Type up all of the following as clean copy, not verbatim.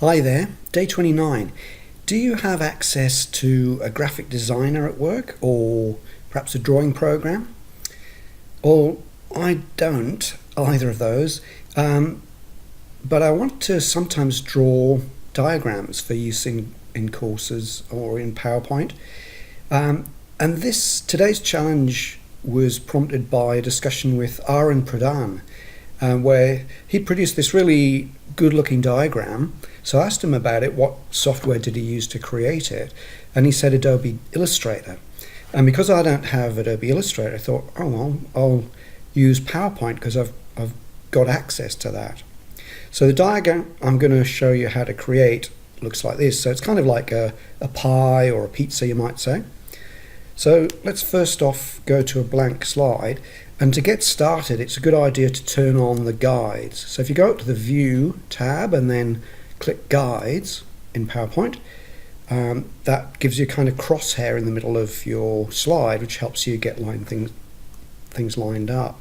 Hi there, day 29. Do you have access to a graphic designer at work or perhaps a drawing program? Well, I don't, either of those, but I want to sometimes draw diagrams for use in courses or in PowerPoint. And today's challenge was prompted by a discussion with Arun Pradhan, where he produced this really good-looking diagram. So I asked him about it, what software did he use to create it, and he said Adobe Illustrator. And because I don't have Adobe Illustrator, I thought, oh well, I'll use PowerPoint because I've got access to that. So the diagram I'm going to show you how to create looks like this. So it's kind of like a pie or a pizza, you might say. So let's first off go to a blank slide, and to get started it's a good idea to turn on the guides. So if you go up to the View tab and then click Guides in PowerPoint, that gives you a kind of crosshair in the middle of your slide, which helps you get things lined up.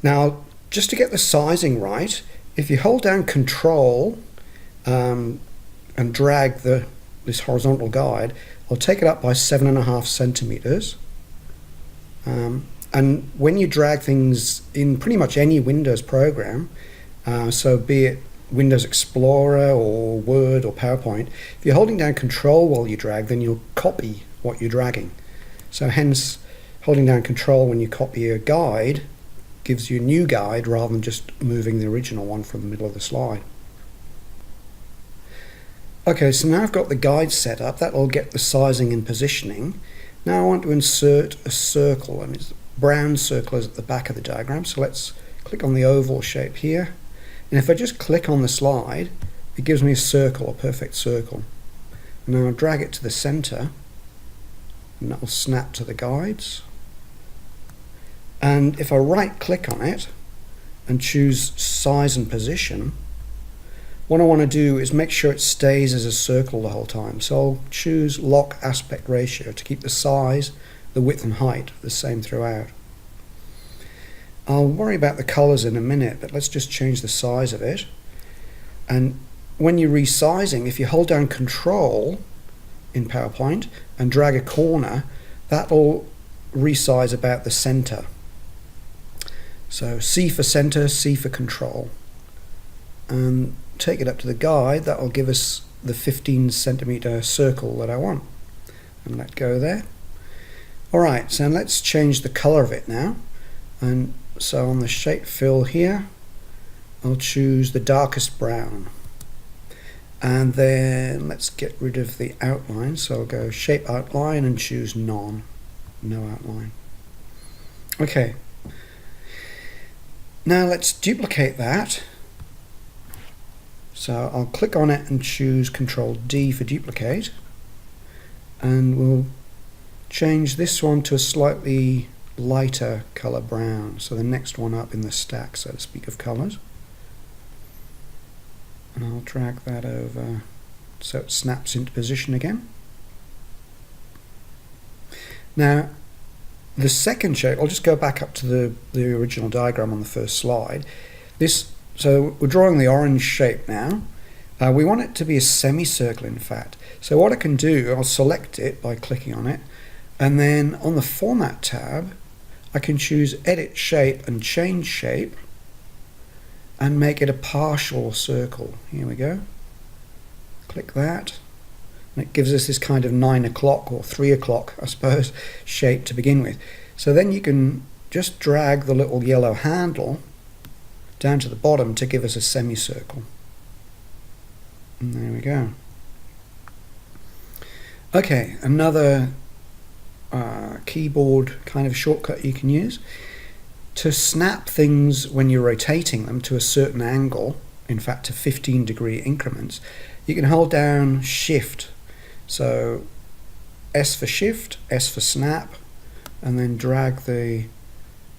Now, just to get the sizing right, if you hold down Control and drag this horizontal guide, I'll take it up by 7.5 centimeters. And when you drag things in pretty much any Windows program, so be it Windows Explorer or Word or PowerPoint, if you're holding down Control while you drag, then you'll copy what you're dragging. So hence, holding down Control when you copy a guide gives you a new guide rather than just moving the original one from the middle of the slide. Okay, so now I've got the guide set up. That'll get the sizing and positioning. Now I want to insert a circle, and it's brown circle is at the back of the diagram. So let's click on the oval shape here. And if I just click on the slide, it gives me a circle, a perfect circle. And now I'll drag it to the center, and that will snap to the guides. And if I right click on it and choose size and position, what I want to do is make sure it stays as a circle the whole time. So I'll choose lock aspect ratio to keep the size, the width and height the same throughout. I'll worry about the colors in a minute, but let's just change the size of it. And when you're resizing, if you hold down Control in PowerPoint and drag a corner, that'll resize about the center. So C for center, C for Control. And take it up to the guide, that'll give us the 15 centimeter circle that I want. And let go there. Alright, so let's change the color of it now. And so on the shape fill here, I'll choose the darkest brown. And then let's get rid of the outline. So I'll go shape outline and choose no outline. Okay. Now let's duplicate that. So I'll click on it and choose Control D for duplicate. And we'll change this one to a slightly lighter color brown, so the next one up in the stack, so to speak, of colors. And I'll drag that over so it snaps into position again. Now the second shape, I'll just go back up to the original diagram on the first slide. So we're drawing the orange shape now. We want it to be a semicircle, in fact. So what I can do, I'll select it by clicking on it, and then on the Format tab, I can choose Edit Shape and Change Shape and make it a partial circle. Here we go. Click that. And it gives us this kind of 9 o'clock or 3 o'clock, I suppose, shape to begin with. So then you can just drag the little yellow handle down to the bottom to give us a semicircle. And there we go. Okay, another keyboard kind of shortcut you can use to snap things when you're rotating them to a certain angle, in fact to 15-degree increments. You can hold down Shift, so S for Shift, S for Snap, and then drag the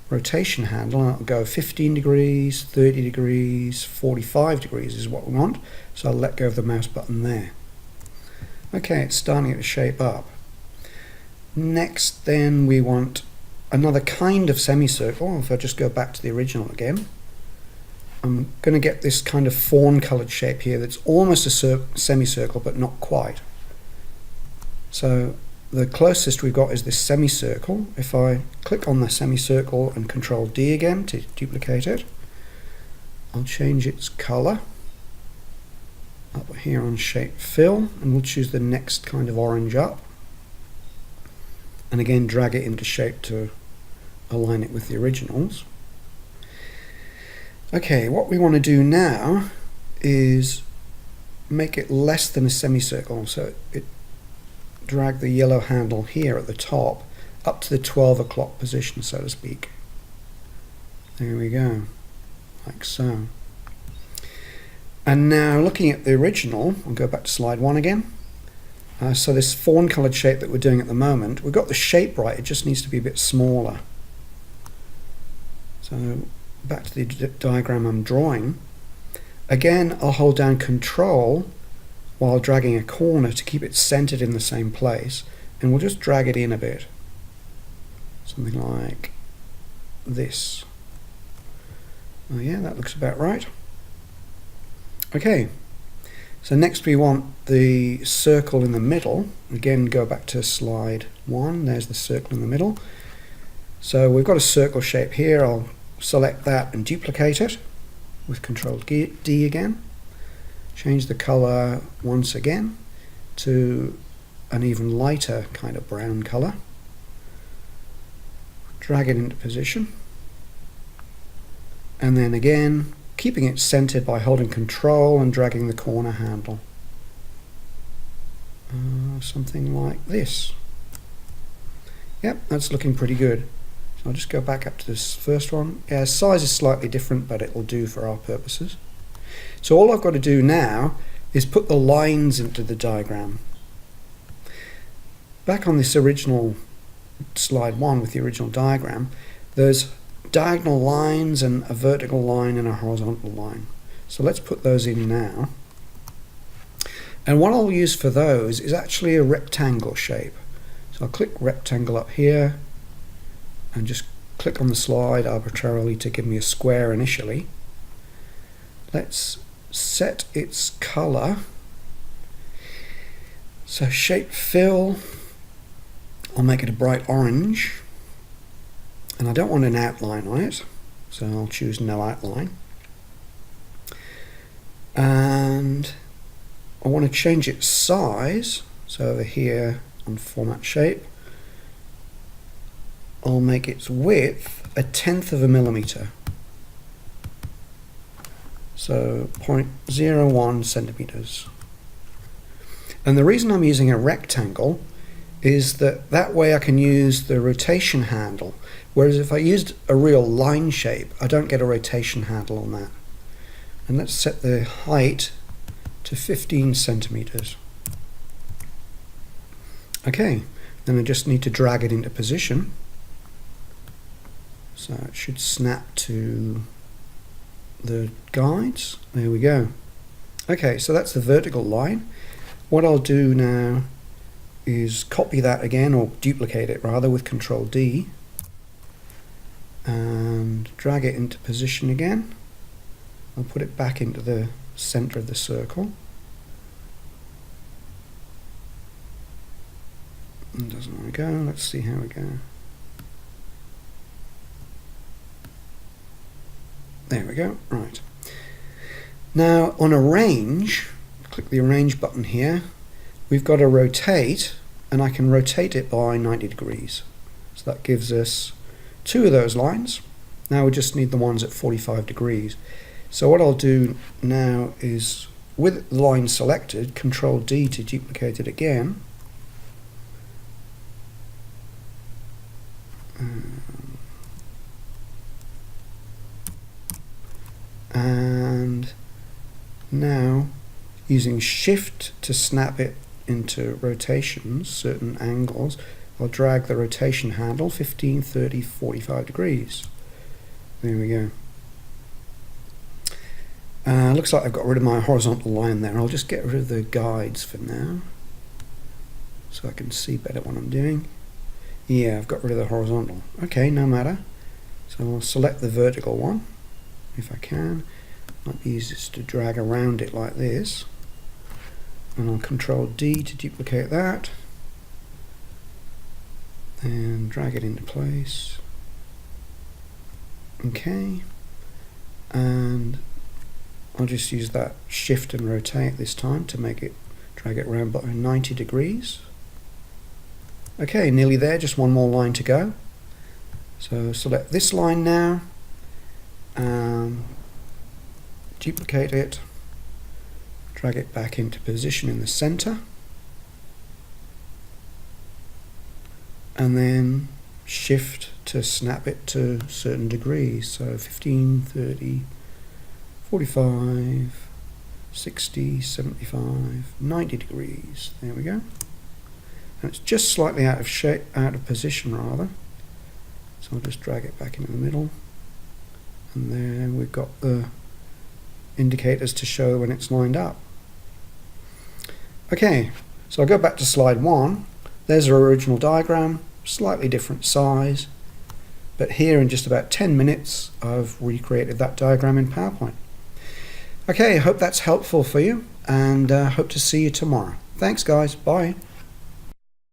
rotation handle, and it'll go 15 degrees, 30 degrees, 45 degrees is what we want. So I'll let go of the mouse button there. Okay, it's starting to shape up. Next then we want another kind of semicircle. If I just go back to the original again, I'm going to get this kind of fawn coloured shape here that's almost a semicircle but not quite. So the closest we've got is this semicircle. If I click on the semicircle and Control D again to duplicate it, I'll change its colour up here on Shape Fill, and we'll choose the next kind of orange up, and again drag it into shape to align it with the originals. Okay, what we want to do now is make it less than a semicircle, so drag the yellow handle here at the top up to the 12 o'clock position, so to speak. There we go, like so. And now looking at the original, I'll go back to slide 1 again. So this fawn coloured shape that we're doing at the moment, we've got the shape right, it just needs to be a bit smaller. So back to the diagram I'm drawing. Again, I'll hold down Control while dragging a corner to keep it centered in the same place, and we'll just drag it in a bit. Something like this. Oh yeah, that looks about right. Okay, so next we want the circle in the middle. Again, go back to slide 1, there's the circle in the middle. So we've got a circle shape here. I'll select that and duplicate it with Control D again. Change the color once again to an even lighter kind of brown color. Drag it into position. And then again, keeping it centered by holding Control and dragging the corner handle. Something like this. Yep, that's looking pretty good. So I'll just go back up to this first one. Yeah, size is slightly different, but it'll do for our purposes. So all I've got to do now is put the lines into the diagram. Back on this original slide 1 with the original diagram, there's diagonal lines and a vertical line and a horizontal line. So let's put those in now. And what I'll use for those is actually a rectangle shape. So I'll click rectangle up here and just click on the slide arbitrarily to give me a square initially. Let's set its color. So Shape Fill, I'll make it a bright orange, and I don't want an outline on it, so I'll choose no outline. And I want to change its size, so over here on Format Shape, I'll make its width 1/10 of a millimeter. So 0.01 centimeters. And the reason I'm using a rectangle is that way I can use the rotation handle, whereas if I used a real line shape, I don't get a rotation handle on that. And let's set the height to 15 centimeters. Okay, then I just need to drag it into position. So it should snap to the guides. There we go. Okay, so that's the vertical line. What I'll do now is copy that again, or duplicate it rather, with Control D, and drag it into position again. I'll put it back into the center of the circle. It doesn't want to go. Let's see how we go. There we go. Right. Now on Arrange, click the Arrange button here. We've got to rotate, and I can rotate it by 90 degrees. So that gives us 2 of those lines. Now we just need the ones at 45 degrees. So what I'll do now is, with the line selected, Control D to duplicate it again. And now using Shift to snap it into rotations, certain angles, I'll drag the rotation handle 15, 30, 45 degrees. There we go. Looks like I've got rid of my horizontal line there. I'll just get rid of the guides for now so I can see better what I'm doing. Yeah, I've got rid of the horizontal. Okay, no matter. So I'll select the vertical one if I can, Might be easiest to drag around it like this. And I'll Control D to duplicate that. And drag it into place. Okay. And I'll just use that Shift and Rotate this time to make it drag it around by 90 degrees. Okay, nearly there, just one more line to go. So select this line now, duplicate it, drag it back into position in the center, and then Shift to snap it to certain degrees. So 15, 30, 45, 60, 75, 90 degrees. There we go. And it's just slightly out of shape, out of position rather. So I'll just drag it back into the middle. And then we've got the indicators to show when it's lined up. Okay, so I'll go back to slide 1. There's our original diagram, slightly different size. But here in just about 10 minutes, I've recreated that diagram in PowerPoint. Okay, I hope that's helpful for you, and hope to see you tomorrow. Thanks guys, bye.